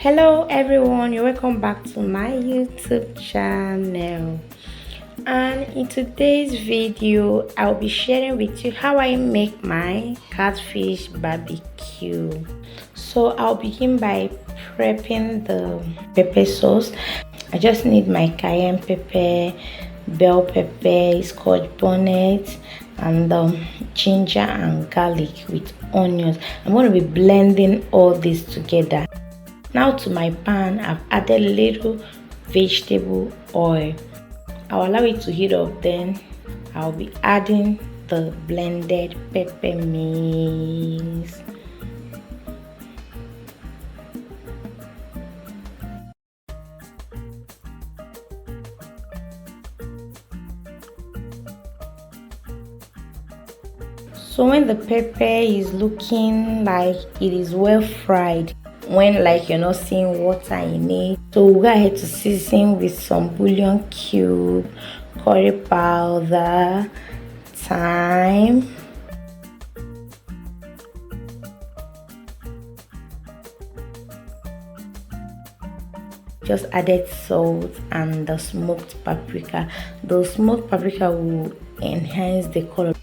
Hello everyone, you're welcome back to my YouTube channel. And in today's video I'll be sharing with you how I make my catfish barbecue. So I'll begin by prepping the pepper sauce. I just need my cayenne pepper, bell pepper, scotch bonnet, and ginger and garlic with onions. I'm going to be blending all this together. Now to my pan, I've added a little vegetable oil. I'll allow it to heat up, then I'll be adding the blended pepper mix. So when the pepper is looking like it is well fried, when like you're not seeing water in it, so we'll go ahead to season with some bouillon cube, curry powder, thyme, just added salt and the smoked paprika. The smoked paprika will enhance the color.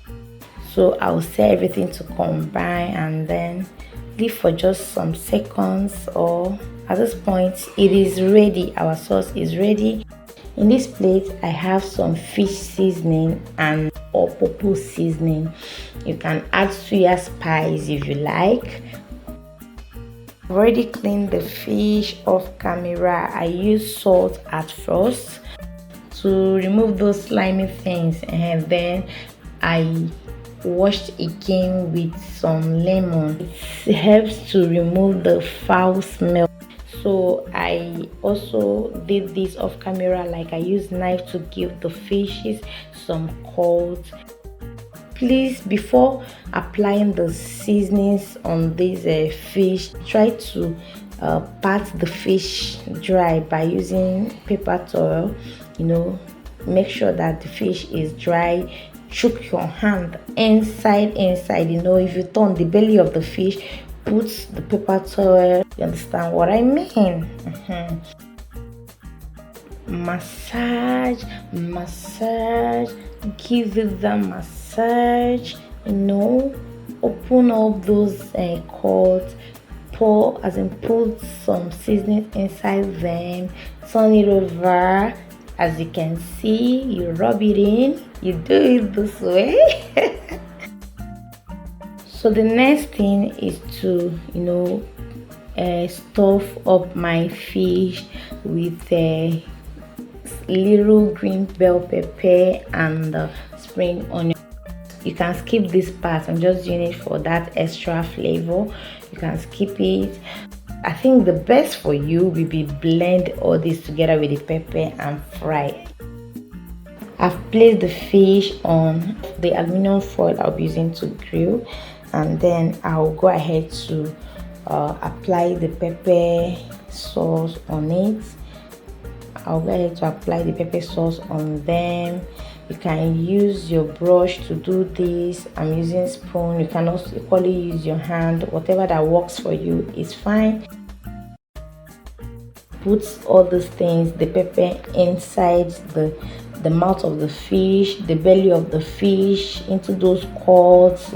So I'll set everything to combine and then leave for just some seconds, or at this point it is ready. Our sauce is ready. In this plate I have some fish seasoning and opopo seasoning. You can add suya spice if you like. I've already cleaned the fish off camera. I use salt at first to remove those slimy things, and then I washed again with some lemon. It helps to remove the foul smell. So I also did this off camera, like I used knife to give the fishes some coat. Please, before applying the seasonings on this fish, try to pat the fish dry by using paper towel. Make sure that the fish is dry. Chook your hand inside. If you turn the belly of the fish, put the paper towel. You understand what I mean? Massage, give it the massage. Open up those cords, put some seasoning inside them, turn it over. As you can see, you rub it in. You do it this way. So the next thing is to stuff up my fish with a little green bell pepper and spring onion. You can skip this part. I'm just doing it for that extra flavor. You can skip it. I think the best for you will be blend all this together with the pepper and fry. I've placed the fish on the aluminum foil I'll be using to grill, and then I'll go ahead to apply the pepper sauce on it. I'll go ahead to apply the pepper sauce on them. You can use your brush to do this. I'm using spoon. You can also equally use your hand. Whatever that works for you is fine. Put all these things, the pepper inside the mouth of the fish, the belly of the fish, into those cords.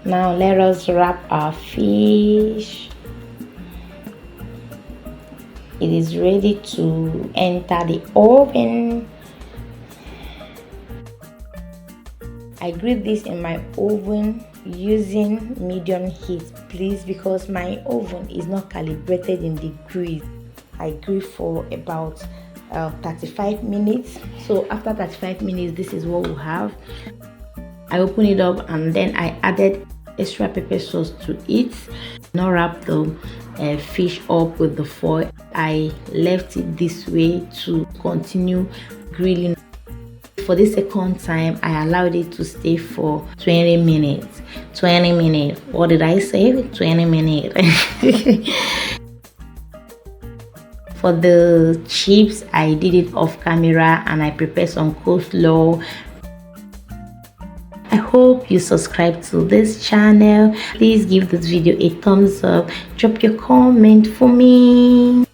Now let us wrap our fish. It is ready to enter the oven. I grill this in my oven using medium heat, please, because my oven is not calibrated in degrees. I grill for about 35 minutes. So after 35 minutes, this is what we have. I open it up and then I added extra pepper sauce to it. Now wrap the fish up with the foil. I left it this way to continue grilling. For the second time, I allowed it to stay for 20 minutes. 20 minutes. What did I say? 20 minutes. For the chips, I did it off camera and I prepared some coleslaw. I hope you subscribe to this channel. Please give this video a thumbs up. Drop your comment for me.